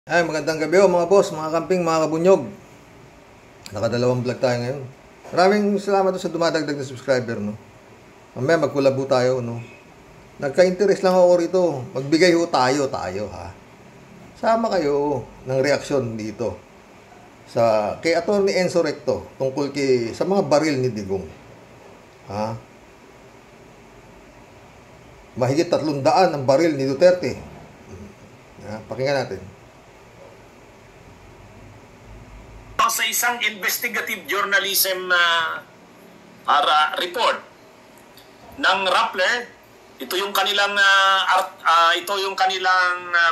Ay, magandang gabi mga boss, mga kamping, mga kabunyog. Nakadalawang vlog tayo ngayon. Maraming salamat sa dumadagdag na subscriber, no. Mamaya magkulabo tayo, no. Nagka-interest lang ako rito. Magbigay ho tayo, ha. Sama kayo ng reaksyon dito sa kay Atty. Enzo Recto tungkol sa mga baril ni Digong. Ha? Mahigit 300 ang baril ni Duterte. Pakinggan natin. Sa isang investigative journalism report ng Rappler, ito yung kanilang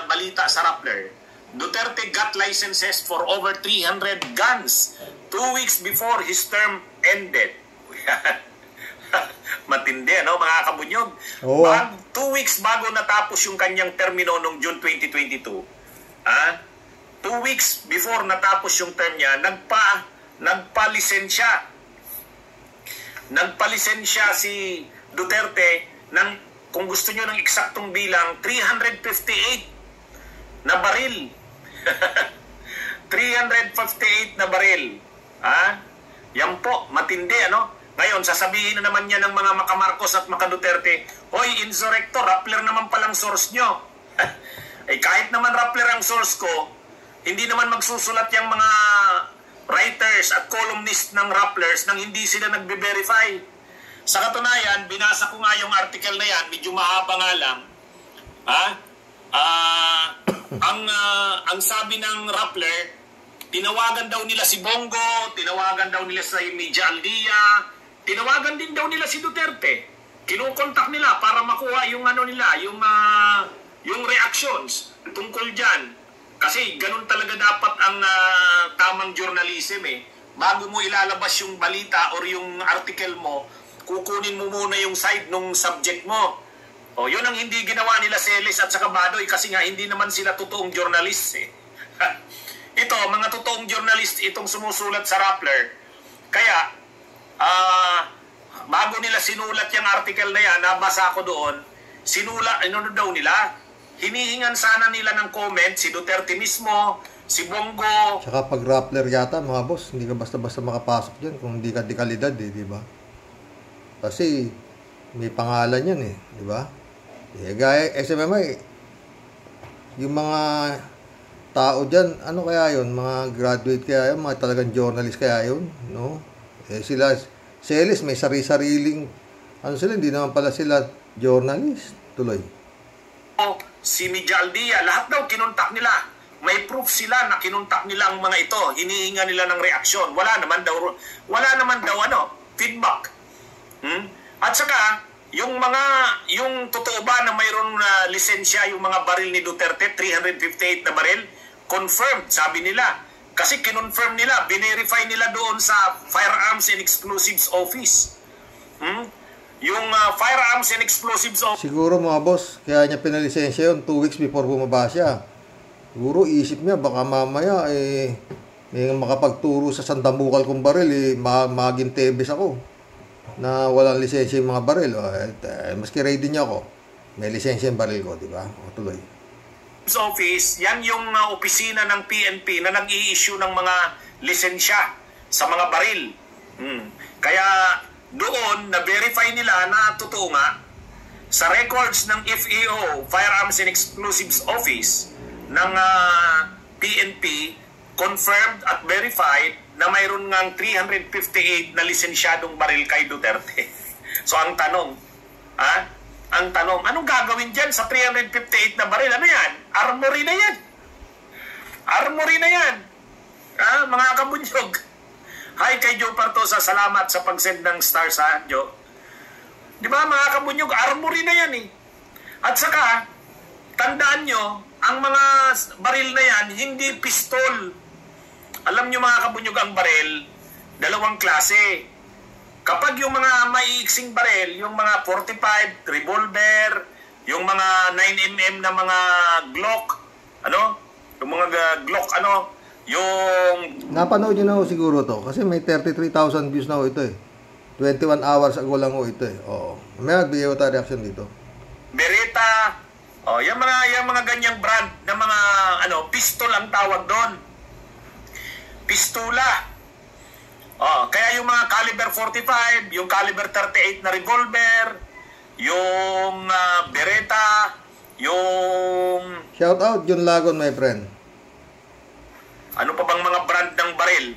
balita sa Rappler. Duterte got licenses for over 300 guns 2 weeks before his term ended. Matindi, ano, mga kabunyog? 2 weeks bago natapos yung kanyang termino noong June 2022. 2 weeks before natapos yung term niya, nagpalisensya si Duterte ng, kung gusto nyo ng eksaktong bilang, 358 na baril. 358 na baril. Yan po, matindi, ano? Ngayon, sasabihin na naman niya ng mga makamarcos at maka-Duterte, hoy, insurrector, Rappler naman palang source nyo. Kahit naman Rappler ang source ko, hindi naman magsusulat yung mga writers at columnists ng Rapplers nang hindi sila nagbe-verify. Sa katunayan, binasa ko nga yung article na yan, medyo mahaba nga lang. Ang sabi ng Rappler, tinawagan daw nila si Bongo, tinawagan daw nila si Media Aldia, tinawagan din daw nila si Duterte. Kinukontak nila para makuha yung ano nila, yung reactions tungkol dyan. Kasi ganun talaga dapat ang tamang journalism eh. Bago mo ilalabas yung balita or yung article mo, kukunin mo muna yung side ng subject mo. O, yun ang hindi ginawa nila Celes at saka Badoy kasi nga hindi naman sila totoong journalist eh. Ito, mga totoong journalist itong sumusulat sa Rappler. Kaya, bago nila sinulat yung article na yan, nabasa ko doon, ano daw nila? Hinihingan sana nila ng comment si Duterte mismo, si Bongo. Tsaka pag Rappler yata, mga boss, hindi ka basta-basta makapasok dyan kung hindi ka dekalidad eh, di ba? Kasi may pangalan yan eh, di ba? Gaya SMMI, yung mga tao dyan, ano kaya yun? Mga graduate kaya yun? Mga talagang journalist kaya yun? No? Sila, Celes, may sari-sariling, ano sila, hindi naman pala sila journalist. Tuloy. Si Media Aldia, lahat daw kinontak nila. May proof sila na kinontak nila ang mga ito. Hinihinga nila ng reaksyon. Wala naman daw feedback. At saka, yung totoo ba na mayroong lisensya yung mga baril ni Duterte, 358 na baril, confirmed, sabi nila. Kasi kinonfirm nila, binerify nila doon sa Firearms and Explosives Office. Yung Firearms and Explosives Office. Siguro mga boss, kaya niya pinalisensya yun 2 weeks before bumaba siya. Siguro isip niya, baka mamaya may makapagturo sa sandamukal kong baril maging tebes ako na walang lisensya yung mga baril. Maski ready niya ako, may lisensya yung baril ko, di ba? Tuloy. Office, yan yung opisina ng PNP na nag-i-issue ng mga lisensya sa mga baril. Kaya doon, na-verify nila na totoo nga sa records ng FEO, Firearms and Explosives Office ng PNP, confirmed at verified na mayroon ngang 358 na lisensyadong baril kay Duterte. So ang tanong, anong gagawin dyan sa 358 na baril? Ano yan? Armory na yan. Armory na yan. Mga kabunyog. Hi kay Joe Partosa, salamat sa pag-send ng stars sa Joe. Di ba mga kabunyog, armory na yan eh. At saka, tandaan nyo, ang mga baril na yan, hindi pistol. Alam nyo mga kabunyog, ang baril, dalawang klase. Kapag yung mga maiiksing baril, yung mga 45, revolver, yung mga 9mm na mga Glock, yung mga Glock, yung... Napanood nyo na ho siguro to kasi may 33,000 views na ho ito eh. 21 hours ago lang ho ito eh. Oo. May magbigay ko tayo reaction dito. Beretta, Oh, yung mga ganyang brand na mga pistol ang tawag doon. Pistula. Oh, kaya yung mga caliber 45, yung caliber 38 na revolver, yung Beretta, yung Shout out John Lagon, my friend. ano pa bang mga brand ng baril?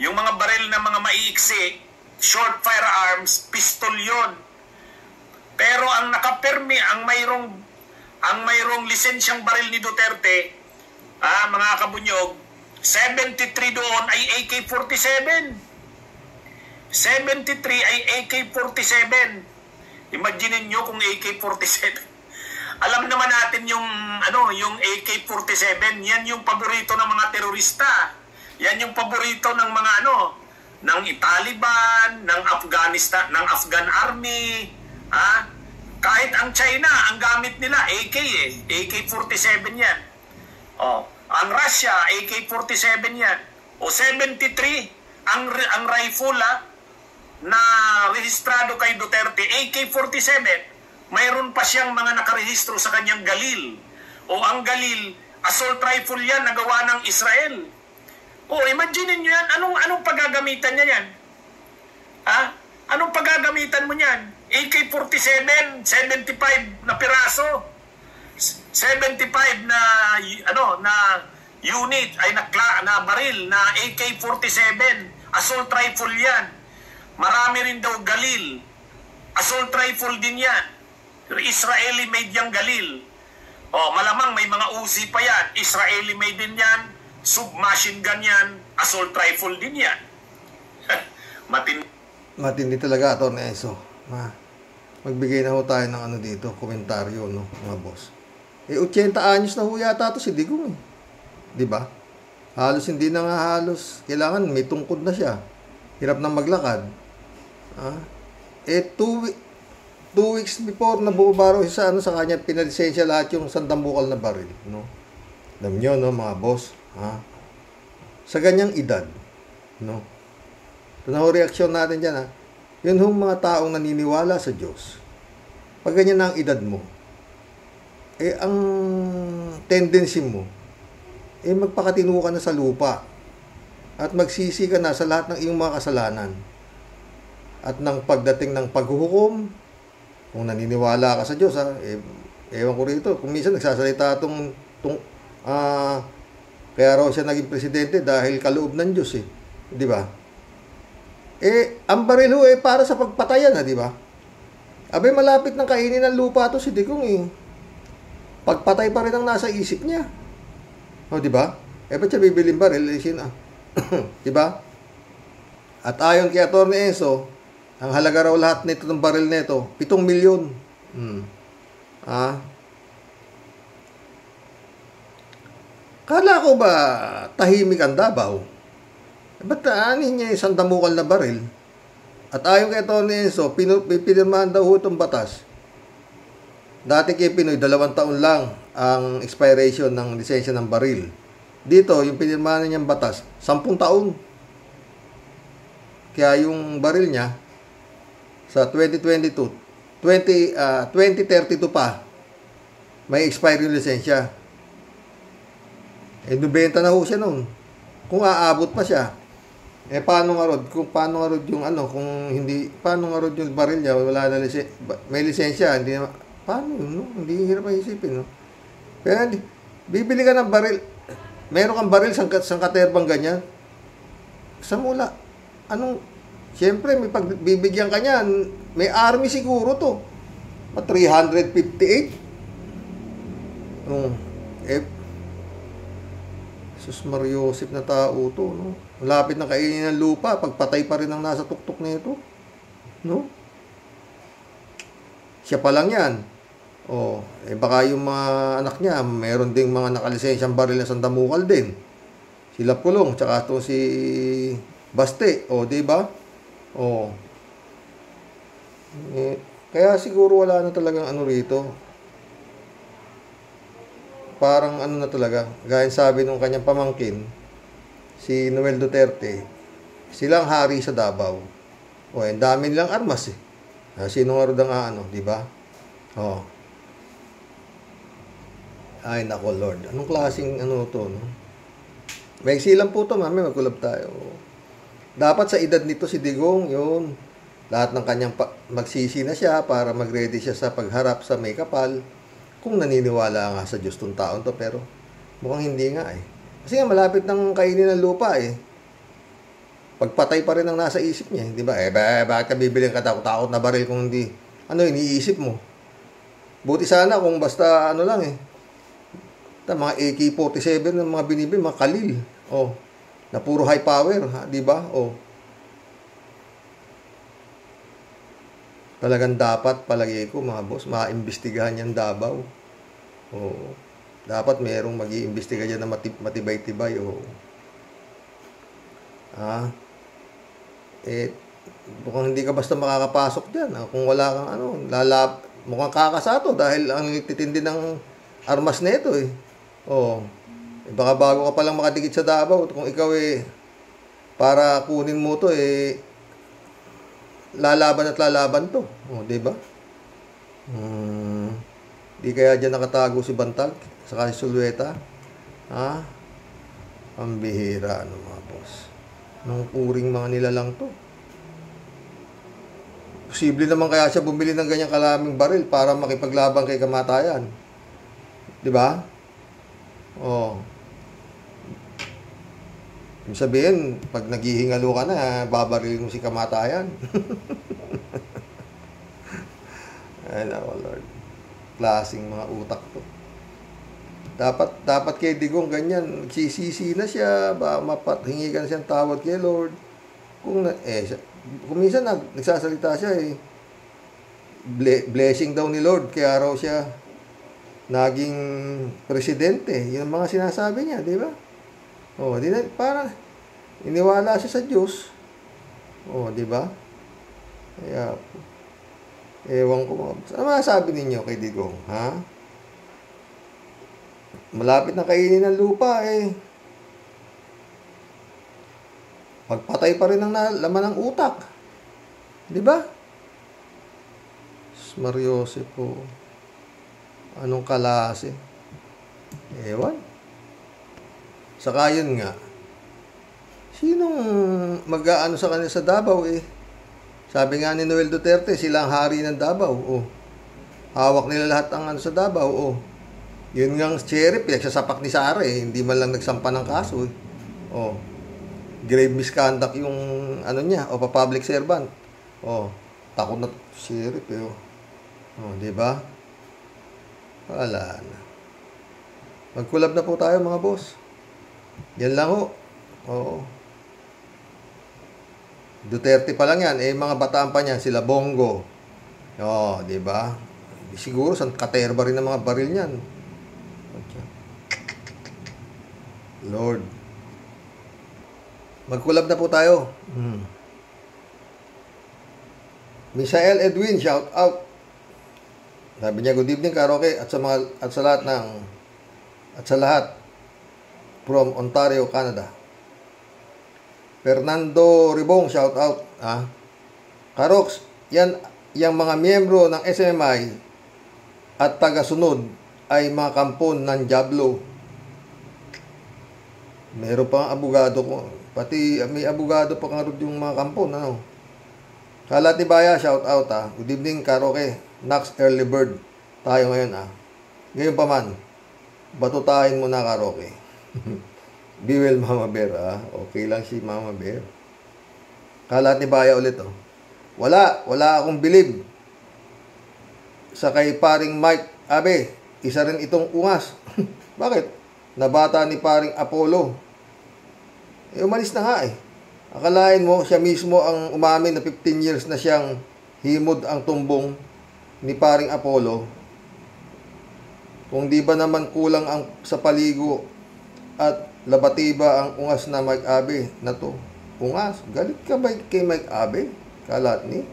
Yung mga baril na mga maiiksi, short firearms, pistol yon. Pero ang nakapermi, ang mayroong lisensyang baril ni Duterte, mga kabunyog, 73 doon ay AK-47. 73 ay AK-47. Imagine niyo kung AK-47. Alam naman natin yung AK-47, yan yung paborito ng mga terorista. Yan yung paborito ng mga ng Taliban, ng Afghanistan, ng Afghan Army, kahit ang China, ang gamit nila AK AK-47 yan. Oh, ang Russia AK-47 yan. O 73 ang rifle na rehistrado kay Duterte AK-47. Mayroon pa siyang mga nakarehistro sa kanyang Galil. O ang Galil, assault rifle yan na gawa ng Israel. O imagine niyo yan, anong paggagamitan niya yan? Anong paggagamitan mo niyan? AK-47, 75 na piraso. 75 na unit ay na baril na AK-47. Assault rifle yan. Marami rin daw Galil. Assault rifle din yan. Israeli made yung Galil. Malamang may mga Uzi pa yan. Israeli made din yan. Submachine gun yan. Assault rifle din yan. Matindi talaga, Atty. Enzo. Magbigay na ho tayo ng dito, komentaryo, no, mga boss. 80 anyos na ho yata ito si Digong, eh. Diba? Halos hindi na nga halos. Kailangan may tungkod na siya. Hirap na maglakad. 2 weeks before na bumabaro sa kanya, pinalisensya lahat yung sandambukal na baril, no? Alam nyo, no, mga boss, sa ganyang edad, no? Ito na ho reaksyon natin dyan, Yun hong mga taong naniniwala sa Diyos. Pag ganyan na ang edad mo, ang tendency mo, magpakatino ka na sa lupa at magsisi ka na sa lahat ng iyong mga kasalanan. At ng pagdating ng paghuhukom, kung naniniwala ka sa Diyos, ewan ko rito, kung minsan nagsasalita kaya raw siya naging presidente dahil kaloob ng Diyos, di ba? Ang baril ho para sa pagpatayan, di ba? Abay, malapit ng kainin ng lupa to si Digong, Pagpatay pa rin ang nasa isip niya. Di ba? Ba't siya bibiling baril? Di ba? At ayon kay Atty. Enzo, ang halaga raw lahat nito ng baril nito, 7 milyon. Kala ko ba tahimik ang Davao? Ba't niya yung sandamukal na baril? At ayon kay Atty. Enzo, pinirmahan daw itong batas. Dati kay Pinoy, 2 taon lang ang expiration ng lisensya ng baril. Dito, yung pinirmahan niyang batas, 10 taon. Kaya yung baril niya, sa 2032 pa, may expire yung lisensya. 90 na ho siya noon. Kung aabot pa siya, paano nga rod? Paano nga rod yung kung hindi, paano nga rod yung baril niya, wala na may lisensya, hindi na, paano yun, no? Hindi hirap ang isipin, no? Pero, bibili ka ng baril, meron kang baril, sangkaterbang ganyan, sa mula, siyempre, may pagbibigyan ka niyan, may army siguro to, 358, Sus Mariosip na tao to, no? Malapit na kainin ng lupa, pagpatay pa rin ang nasa tuktok nito, no? Siya pa lang yan. Baka yung mga anak niya, meron ding mga nakalisensyang baril na sandamukal din. Sila Pulong, tsaka to si Baste, di ba? Kaya siguro wala na talagang rito. Parang na talaga, gaya sabi nung kanyang pamangkin, si Noel Duterte, silang hari sa Davao. Ang dami nilang armas, Sino nga rin ang di ba? Ay, nako Lord. Anong klaseng ano to, no? May silang po to, mami. Magkulab tayo. Dapat sa edad nito si Digong, yun. Lahat ng kanyang magsisi na siya para mag-ready siya sa pagharap sa may kapal. Kung naniniwala nga sa Diyos tong taon to, pero mukhang hindi nga eh. Kasi nga malapit ng kainin ng lupa eh. Pagpatay pa rin ang nasa isip niya, di ba? Bakit ka bibili ng katakot-takot na baril kung hindi, ano, iniisip mo? Buti sana kung basta, ano lang eh. Mga AK-47 ng mga binibili, mga Kalil. Oh, na puro high power, ha? Di ba? Oh. Talagang dapat, palagi ko, mga boss, maimbestigahan yan Davao. Oh. Dapat merong mag-iimbestiga dyan na matibay-tibay. Oh. Mukhang hindi ka basta makakapasok dyan. Kung wala kang ano, mukhang kakasato dahil ang titindi ng armas nito eh. Oh. Baka bago ka palang makadikit sa Davao, kung ikaw eh, para kunin mo to eh, lalaban to. Oh, di ba? Di kaya dyan nakatago si Bantag, saka si Sulweta. Pambihira, ano mga boss. Nung uring mga nilalang to. Posible naman kaya siya bumili ng ganyang kalaming baril para makipaglaban kay kamatayan. Di ba? Oh. Ibig sabihin, pag naghihingalo ka na, babarilin mo si kamatayan. Ay, nako Lord. Klaseng mga utak to. Dapat kay Digong ganyan, nagsisisi na siya, hingi ka na siyang tawad kay Lord. Kung minsan nagsasalita siya eh, blessing daw ni Lord, kaya raw siya naging presidente. Yun ang mga sinasabi niya, di ba? Oh, para iniwala siya sa Diyos. Oh, di ba? Kaya ewan ko, ano masasabi ninyo kay Digong, ha? Malapit na kainin ng lupa eh. Pagpatay pa rin ang laman ng utak. Di ba? Mariose po. Anong kalase? Ewan. Saka yun nga. Sinong mag-aano sa kanila sa Davao eh? Sabi nga ni Noel Duterte, sila ang hari ng Davao. Oh. Hawak nila lahat ang ano sa Davao. Oh. Yun nga ang sheriff, pinagsasapak ni Sara eh. Hindi man lang nagsampa ng kaso eh. Oh. Grave misconduct yung ano niya, o public servant. Oh. Takot na sheriff eh. Oh, di ba? Wala na. Magkulab na po tayo mga boss. Yan lang ho. Oo. Duterte pa lang yan. Mga bataan pa niyan, sila Bongo. Oh, di ba? Siguro sa katerba rin ng mga baril niyan. Lord. Magkulab na po tayo. Misael Edwin, shout out. Sabi niya, good evening karaoke at sa lahat from Ontario, Canada. Fernando Ribong, shout out. Karoks, yung mga miyembro ng SMI at taga-sunod ay mga kampon ng Diablo. Meron pa ang abogado ko. Pati may abogado pa nga yung mga kampon. Ano? Kalat ni Baya, shout out. Good evening karaoke. Nax Early Bird. Tayo ngayon Ngayon pa man, batutahin mo na karaoke. Be well, Mama Bear. Okay lang si Mama Bear. Kalat ni Baya ulit. Wala akong believe sa kay paring Mike Abe. Isa rin itong ungas. Bakit? Nabata ni paring Apollo. Umalis na nga eh. Akalain mo, siya mismo ang umamin na 15 years na siyang himod ang tumbong ni paring Apollo. Kung di ba naman kulang ang sa paligo at labatiba ang ungas na Mike Abe na to. Ungas? Galit ka ba kay Mike Abe? Kalat ni?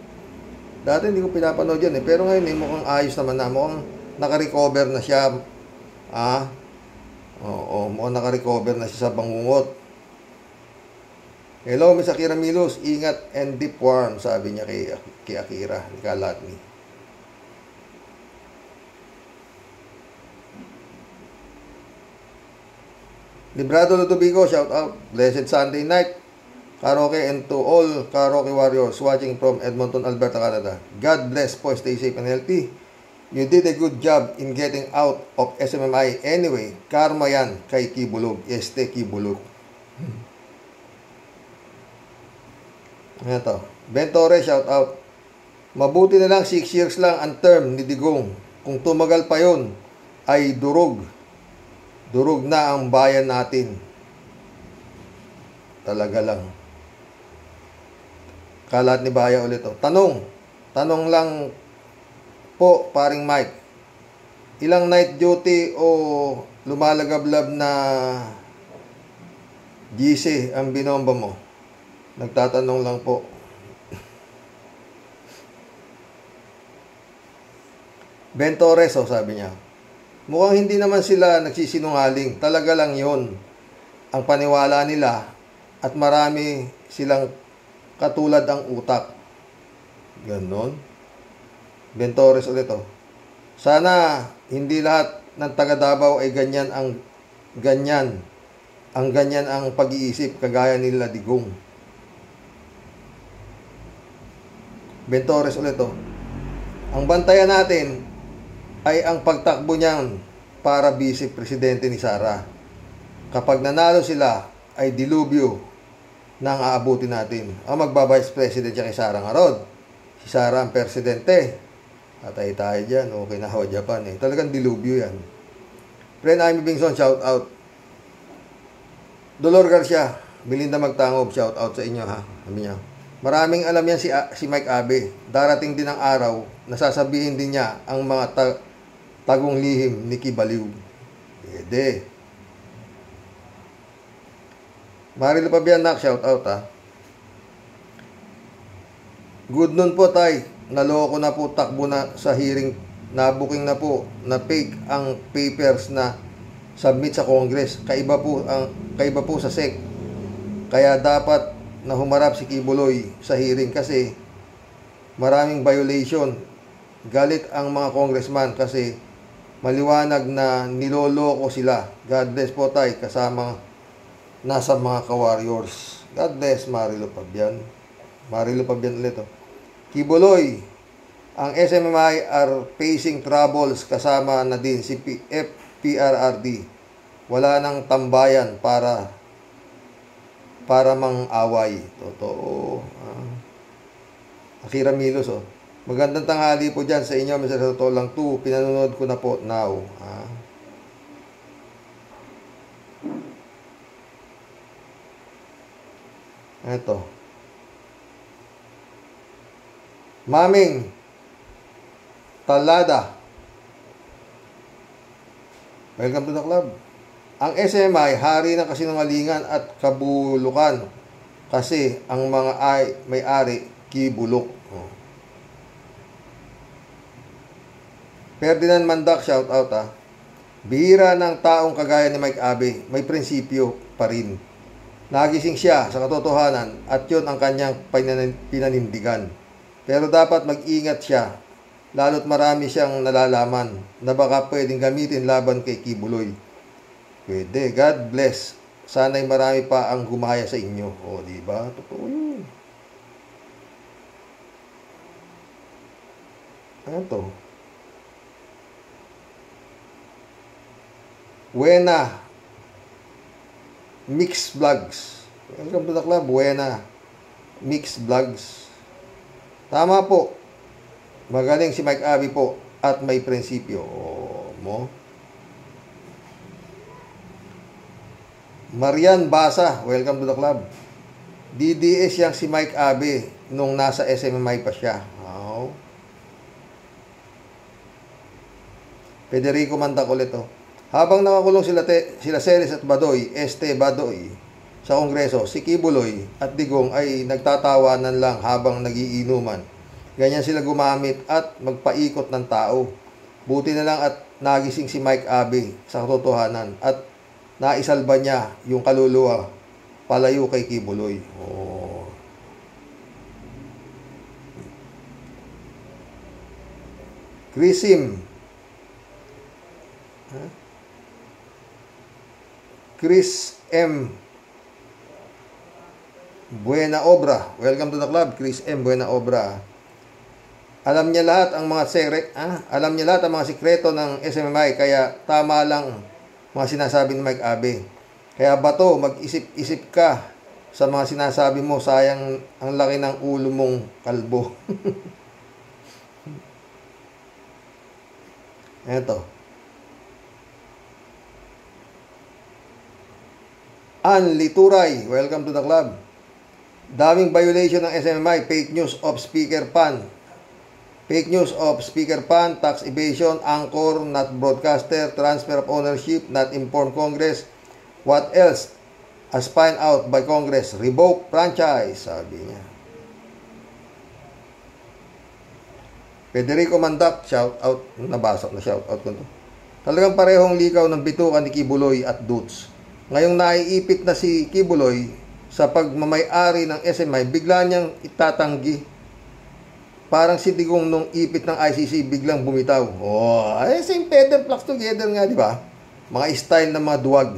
Dati hindi ko pinapanood yan eh. Pero ngayon mukhang ayos naman na. Mukhang nakarecover na siya. Mukhang nakarecover na siya sa bangungot. Hello, Miss Akira Milos. Ingat and deep warm, sabi niya kay Akira. Kalat ni. Librado Ludovico, shout out. Blessed Sunday night. Karaoke and to all karaoke warriors watching from Edmonton, Alberta, Canada. God bless po. Stay safe and healthy. You did a good job in getting out of SMMI. Anyway, karma yan kay Kibulog. Este Kibulog. Ito. Ben Torres, shout out. Mabuti na lang 6 years lang ang term ni Digong. Kung tumagal pa yon ay durog. Durog na ang bayan natin. Talaga lang. Kalat ni Baya ulit to. Tanong lang po, paring Mike. Ilang night duty o lumalagablab na GC ang binomba mo? Nagtatanong lang po. Ben Torres, sabi niya. Mukhang hindi naman sila nagsisinungaling. Talaga lang yon ang paniwala nila at marami silang katulad ang utak. Ganon. Ben Torres ulit Sana hindi lahat ng taga Davao ay ganyan ang pag-iisip kagaya nila Digong. Ben Torres ulit Ang bantayan natin ay ang pagtakbo niyan para vice presidente ni Sara. Kapag nanalo sila ay dilubyo na ang aabutin natin. Ang magbabice president siya kay Sara Ngarod. Si Sara ang presidente. Atay tayo dyan. Okay na ho, Japan Talagang dilubyo yan. Friend Amy Bingson, shout out. Dolor Garcia, Belinda Magtangob, shout out sa inyo ha. Sabi niya, maraming alam yan si Mike Abe. Darating din ang araw, nasasabihin din niya ang mga tagong lihim ni Kibaliw. Pwede. Marilo Pabianak, shout out ha. Good noon po tay. Naloko na po, takbo na sa hearing. Nabuking na po, na fake ang papers na submit sa Congress. Kaiba po sa SEC. Kaya dapat na humarap si Kibuloy sa hearing kasi maraming violation. Galit ang mga congressman kasi maliwanag na niloloko sila. God bless po tay, kasama nasa mga ka-warriors. God bless, Marilo Pabian. Marilo Pabian ulit Kibuloy, ang SMMI are facing troubles, kasama na din si FPRRD. Wala nang tambayan para mang-away. Totoo. Akira Milos Magandang tanghali po dyan sa inyo. Mr. Totoo lang 2. Pinanonood ko na po now. Ito. Maming Talada. Welcome to the club. Ang SMI, hari ng kasinungalingan at kabulukan. Kasi ang mga may-ari, Kibulok. Ferdinand Mandak, shout out Bihira ng taong kagaya ni Mike Abe, may prinsipyo pa rin. Nagising siya sa katotohanan at yun ang kanyang pinanindigan. Pero dapat mag-ingat siya, lalo't marami siyang nalalaman na baka pwedeng gamitin laban kay Kibuloy. Pwede, God bless. Sana'y marami pa ang gumaya sa inyo. Diba? Totoo yun. Ano to? Buena Mix Vlogs. Welcome to the club. Buena Mix Vlogs. Tama po. Magaling si Mike Abe po at may prinsipyo mo. Marian Basa, welcome to the club. DDS yang si Mike Abe nung nasa SMMI pa siya. Federico Mantacolet Habang nakakulong sila Celis at Badoy, Badoy sa Kongreso, si Kibuloy at Digong ay nagtatawanan lang habang nagiinuman. Ganyan sila gumamit at magpaikot ng tao. Buti na lang at nagising si Mike Abe sa katotohanan at naisalba niya yung kaluluwa palayo kay Kibuloy. Chrisim. Chris M. Buena Obra. Welcome to the club, Chris M. Buena Obra. Alam niya lahat ang mga sikreto ng SMMI, kaya tama lang mga sinasabi ni Mike Abe. Kaya Bato, mag-isip-isip ka sa mga sinasabi mo, sayang ang laki ng ulo mong kalbo. Eto. Anli Turay, welcome to the club. Daming violation ng SMMI, fake news of Speaker Pan. Fake news of Speaker Pan, tax evasion, anchor, not broadcaster, transfer of ownership, not informed Congress. What else? As found out by Congress, revoke franchise, sabi niya. Federico Mandak, shout out. Nabasa na shout out ko to. Talagang parehong likaw ng bitukan ni Kibuloy at Dutz. Ngayong naiipit na si Kibuloy sa pagmamay-ari ng SMI, bigla niyang itatanggi. Parang si Digong nung ipit ng ICC, biglang bumitaw. Oh, ay same feather flocks together nga, di ba? Mga style ng mga duwag.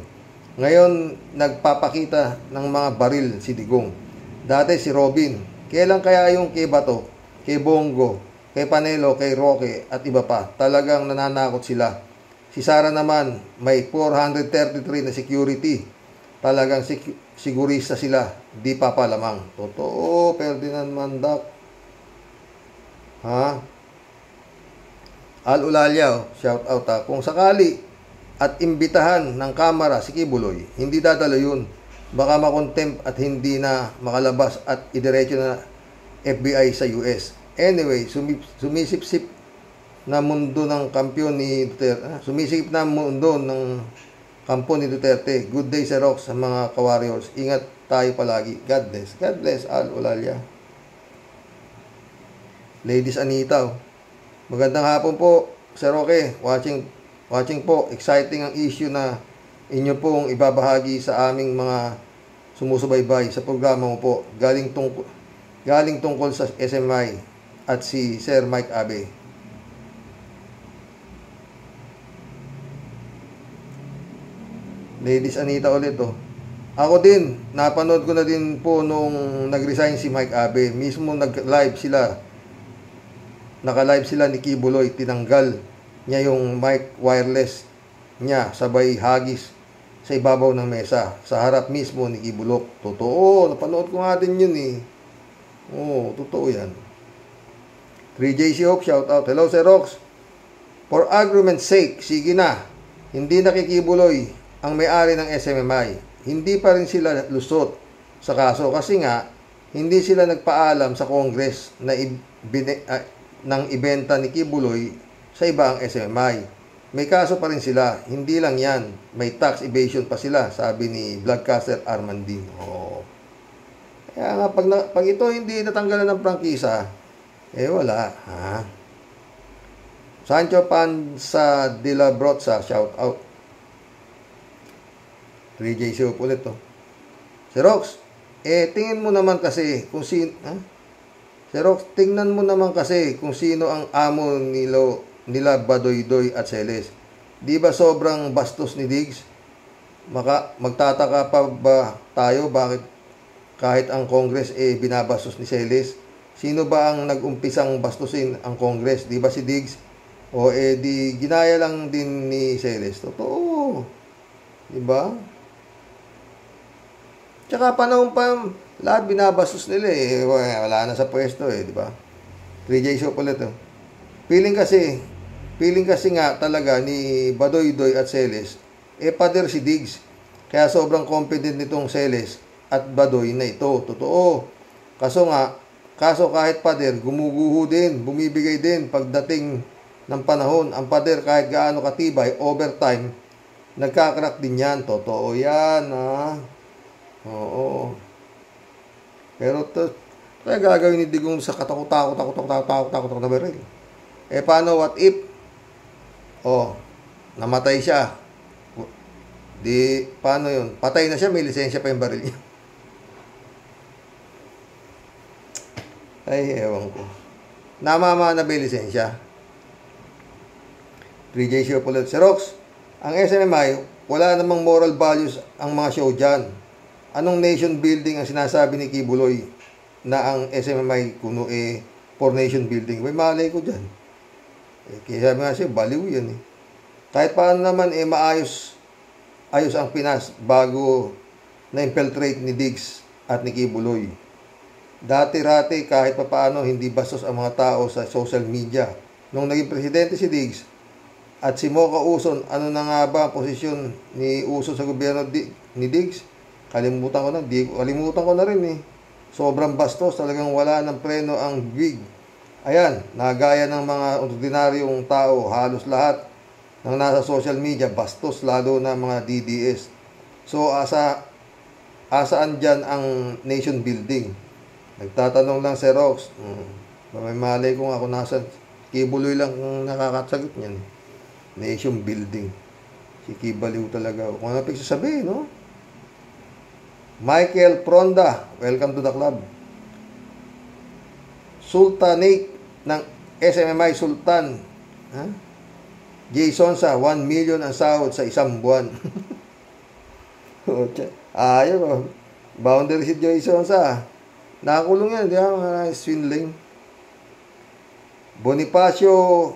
Ngayon, nagpapakita ng mga baril si Digong. Dati si Robin. Kailan kaya yung kay Bato, kay Bongo, kay Panelo, kay Roque, at iba pa? Talagang nananakot sila. Si Sara naman, may 433 na security. Talagang sigurista sila, di pa lamang. Totoo, Ferdinand Mandak. Ha? Al Ulalya, shout out ha. Kung sakali at imbitahan ng kamera si Kibuloy, hindi dadalo yun. Baka makontempt at hindi na makalabas at idiretso na FBI sa US. Anyway, sumisip-sip na mundo ng kampiyon ni Duterte. Sumisip na mundo ng kampo ni Duterte. Good day, Sir Rox, sa mga ka-warriors. Ingat tayo palagi. God bless. God bless, Al Ulalya. Ladies Anita, magandang hapon po, Sir Roque. Watching po. Exciting ang issue na inyo pong ibabahagi sa aming mga sumusubaybay sa programa mo po. Galing tungkol sa SMI at si Sir Mike Abe. Ladies Anita ulit to. Ako din, napanood ko na din po nung nag-resign si Mike Abe. Mismo nag-live sila. Naka-live sila ni Kibuloy. Tinanggal niya yung mic wireless niya. Sabay hagis sa ibabaw ng mesa. Sa harap mismo ni Kibulok. Totoo. Napanood ko nga din yun eh. Oo, totoo yan. 3JC Hope, shout out. Hello, Sir Rox. For argument's sake, sige na. Hindi nakikibuloy ang may-ari ng SMMI. Hindi pa rin sila lusot sa kaso kasi nga hindi sila nagpaalam sa Congress na ng ibenta ni Kibuloy sa iba ang SMMI. May kaso pa rin sila. Hindi lang yan. May tax evasion pa sila, sabi ni Vlogcaster Armandin. Oh. Kaya nga, pag ito hindi natanggalan ng prangkisa, wala. Ha? Sancho Panza de la Brotza, shout out. 3J Soup ulit to. Si Rox, tingin mo naman kasi kung sino, Si Rox, tingnan mo naman kasi kung sino ang amo nila Badoydoy at Celes. Di ba sobrang bastos ni Diggs? Magtataka pa ba tayo bakit kahit ang Congress binabastos ni Celes? Sino ba ang nag-umpisang bastusin ang Congress? Di ba si Diggs? O di ginaya lang din ni Celes. Totoo. Di ba? Tsaka panahon pa, lahat binabastos nila wala na sa pwesto di ba? 3J Show ulit Feeling kasi nga talaga ni Badoydoy at Celes, pader si Diggs. Kaya sobrang confident nitong Celes at Badoy na ito. Totoo. Kaso kahit pader, gumuguho din, bumibigay din pagdating ng panahon. Ang pader kahit gaano katibay, overtime, nagkakrak din yan. Totoo yan, Oo. Pero kaya gagawin ni Digong sa katakot-takot na baril. Paano, what if? Namatay siya. Di, paano yun? Patay na siya, may lisensya pa yung baril niya. Ay, ewan ko. Namama na ba yung lisensya? 3J Show ulit. Si Rox, ang SMMI, wala namang moral values ang mga show dyan. Anong nation building ang sinasabi ni Kibuloy na ang SMMI kuno for nation building? May malay ko dyan. Kaya sabi nga siya, baliw yan Kahit paano naman ayos ang Pinas bago na-infiltrate ni Diggs at ni Kibuloy. Dati-rati kahit papaano hindi bastos ang mga tao sa social media. Nung naging presidente si Diggs at si Mocha Uson, ano na nga ba ang posisyon ni Uson sa gobyerno ni Diggs? Kalimutan ko na rin Sobrang bastos, talagang wala ng preno ang big. Ayan, nagaya ng mga ordinaryong tao, halos lahat ng nasa social media, bastos, lalo na mga DDS. So, asaan dyan ang nation building? Nagtatanong lang si Rox. May malay kung ako nasa Kibuloy lang kung nakakasagot niyan. Nation building. Si Kibaliw talaga. Kung ano pagsasabihin, no? Michael Pronda, welcome to the club. Sultanate ng SMMI Sultan. Jason sa 1 million ang sahod sa isang buwan. Ayaw. Boundary si Jason sa. Nakakulong yan, di ba? Swindling. Bonifacio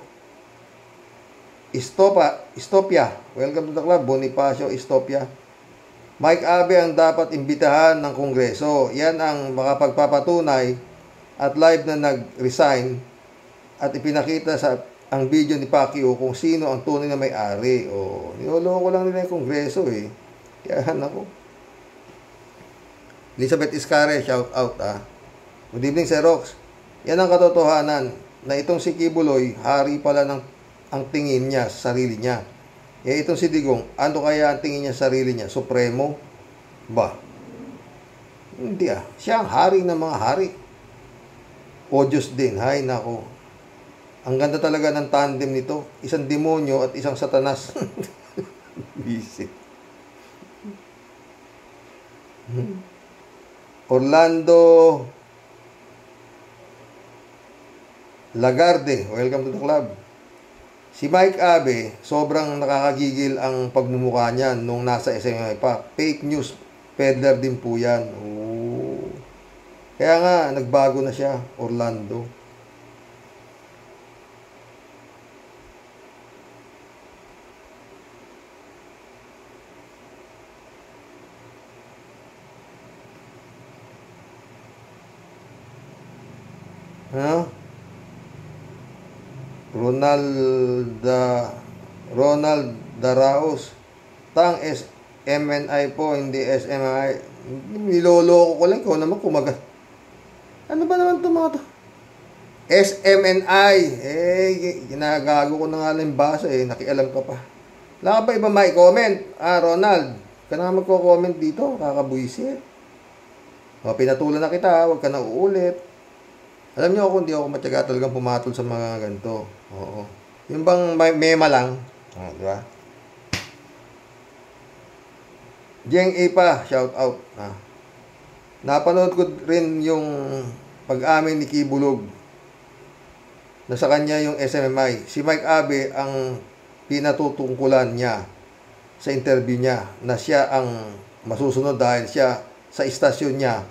Istopia. Welcome to the club, Bonifacio Istopia. Mike Abe ang dapat imbitahan ng Kongreso. Yan ang makapagpapatunay at live na nag-resign at ipinakita sa ang video ni Pacquiao kung sino ang tunay na may-ari. Niloloko lang nila yung Kongreso Kaya ako. Elizabeth Iscare, shout out Good evening, Sir Rox. Yan ang katotohanan na itong si Kibuloy, hari pala ang tingin niya sa sarili niya. Itong si Digong, ano kaya ang tingin niya sa sarili niya? Supremo? Ba? Hindi Siya ang hari ng mga hari. O Diyos din. Hay nako. Ang ganda talaga ng tandem nito. Isang demonyo at isang satanas. Visit. Orlando Lagarde, welcome to the club. Si Mike Abe, sobrang nakakagigil ang pagmumukha niya nung nasa SMI pa. Fake news, peddler din po yan. Kaya nga, nagbago na siya, Orlando. Ronald Daraos. Tang SMNI po, hindi SMI. Niloloko ko lang. Ikaw naman kumagat. Ano ba naman ito mga to? SMNI. Ginagago ko na nga lang basa Nakialam ka pa. Wala ka ba iba may comment? Ronald. Ka na magko-comment dito. Kakabuisit. Pinatulan na kita. Huwag ka na uulit. Alam niyo ako, hindi ako matyaga talagang pumatol sa mga ganito. Oo. Yung bang mema lang. Di ba? Jeng Ipa, shout out. Napanood ko rin yung pag-amin ni Kibulog na sa kanya yung SMMI. Si Mike Abe ang pinatutungkulan niya sa interview niya na siya ang masusunod dahil siya sa istasyon niya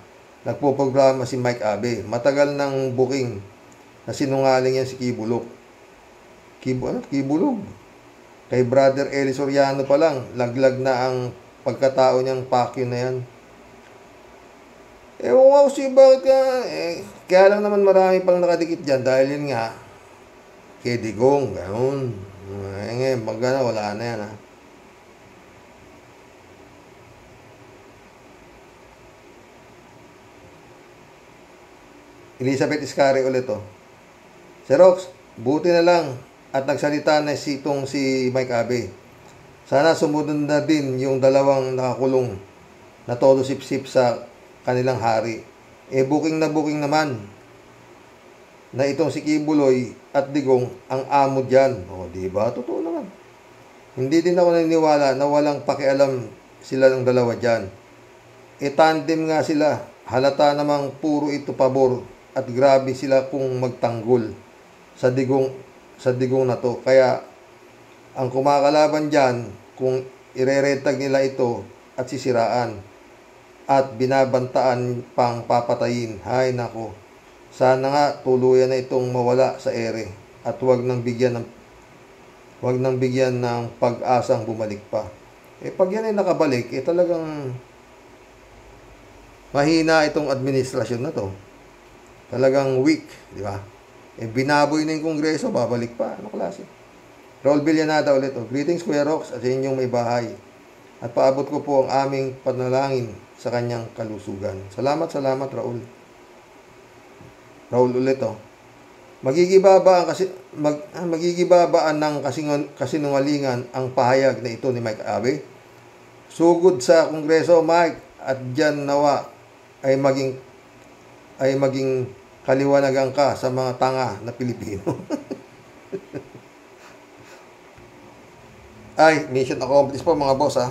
nagpo-programa si Mike Abe. Matagal ng booking na sinungaling yan si Kibulog. Kibulog. Kay brother Eli Soriano pa lang, laglag na ang pagkatao niyang Pacquiao na yan. Ewan ko bakit ka. Kaya lang naman marami pang nakadikit dyan dahil yun nga, kay Digong, gano'n. Magana, wala na yan Elizabeth Iscari ulit Si Rox, buti na lang at nagsalita na si Mike Abe. Sana sumunod na din yung dalawang nakakulong na todo sip-sip sa kanilang hari. Booking naman na itong si Kibuloy at Digong ang amo dyan. Diba? Totoo naman. Hindi din ako naniniwala na walang pakialam sila ng dalawa dyan. Tandem nga sila. Halata namang puro ito pabor. At grabe sila kung magtanggol sa digong na to. Kaya ang kumakalaban dyan, kung irerentag nila ito at sisiraan at binabantaan pang papatayin. Hay nako, sana nga tuluyan na itong mawala sa ere at wag nang bigyan ng pag-asang bumalik pa. Pag yan ay nakabalik, talagang mahina itong administrasyon na to. Talagang weak, di ba? Binaboy na yung Kongreso, babalik pa. Ano klase? Raul Villanada ulit. Greetings Kuya Rox at sa inyong may bahay. At paabot ko po ang aming panalangin sa kanyang kalusugan. Salamat Raul. Raul ulit magigibabaan ng kasinungalingan ang pahayag na ito ni Mike Abe. Sugod sa Kongreso, Mike, at diyan nawa ay maging kaliwanagan ka sa mga tanga na Pilipino. Ay, mission accomplished po mga boss ha.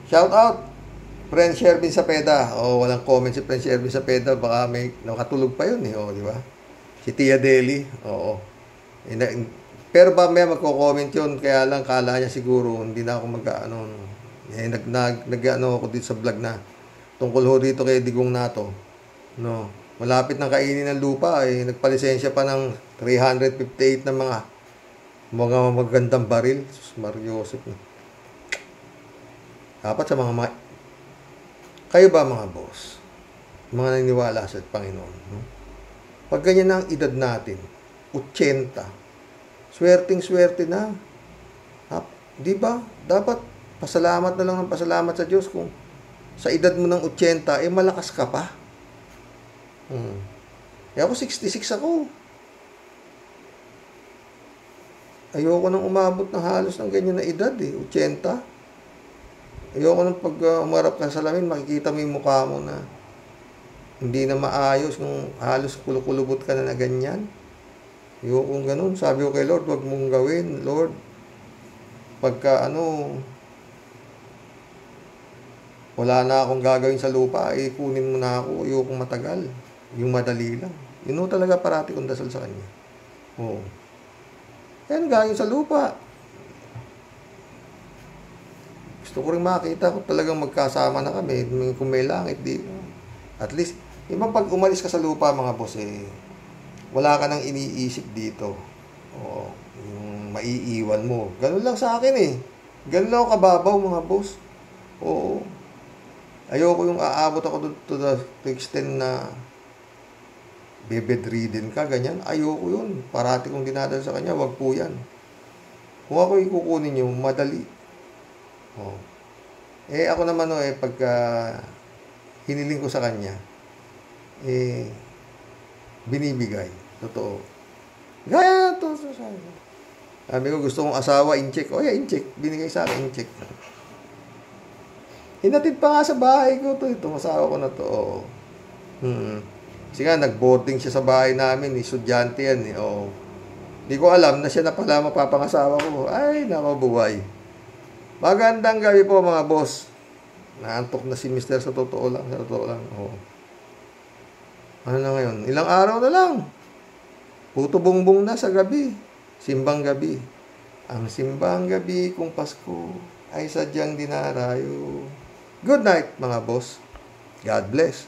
Shout out Friend Shervin Sapeda. Walang comment si Friend Shervin Sapeda, baka may nakatulog pa yun di ba? Si Tia Deli. Pero ba may magko-comment yun, kaya lang kala niya siguro hindi na ako nag-ano ako dito sa vlog na tungkol ho dito kay Digong Nato. Malapit ng kainin ng lupa, nagpalisensya pa ng 358 na mga magandang baril. Mario Joseph. Dapat sa mga kayo ba mga boss, mga naniniwala sa Panginoon, pag ganyan na ang edad natin, 80, swerting-swerte na. Di ba? Dapat pasalamat na lang ng pasalamat sa Diyos kung sa edad mo ng 80, malakas ka pa. Ako 66 ako. Ayoko nang umabot ng halos ng ganyan na edad 80. Ayoko nang pag umarap ka sa salamin, makikita mo yung mukha mo na hindi na maayos, kung halos kulukulubot ka na ganyan. Ayoko ganun. Sabi ko kay Lord, wag mong gawin, Lord. Pagka wala na akong gagawin sa lupa, kunin mo na ako. Ayokong matagal. Yung madali lang. Yun talaga parati kong dasal sa Kanya. Yan, gagawin sa lupa. Gusto ko rin makita kung talagang magkasama na kami. Kung may langit, at least, pag umalis ka sa lupa, mga boss, wala ka nang iniisip dito. Yung maiiwan mo. Ganun lang sa akin Ganun lang ako kababaw, mga boss. Ayoko yung aabot ako to the extent na bedridden ka, ganyan. Ayoko yun. Parati kong dinadala sa Kanya, wag po yan. Kung ako ikukunin nyo, madali. Ako naman pagka hiniling ko sa Kanya, binibigay. Totoo. Gaya to. Sabi ko, gusto kong asawa, in-check. In-check. Binigay sa akin, in-check. Hinatid pa nga sa bahay ko itong asawa ko na to. Kasi nga, nag-boarding siya sa bahay namin. Estudyante yan. Hindi ko alam na siya na pala mapapangasawa ko. Ay, nakabuhay. Magandang gabi po mga boss. Naantok na si Mr. Sa totoo lang. Ano na ngayon? Ilang araw na lang. Puto bongbong na sa gabi. Simbang gabi. Ang simbang gabi kung Pasko ay sadyang dinarayo. Good night mga boss. God bless.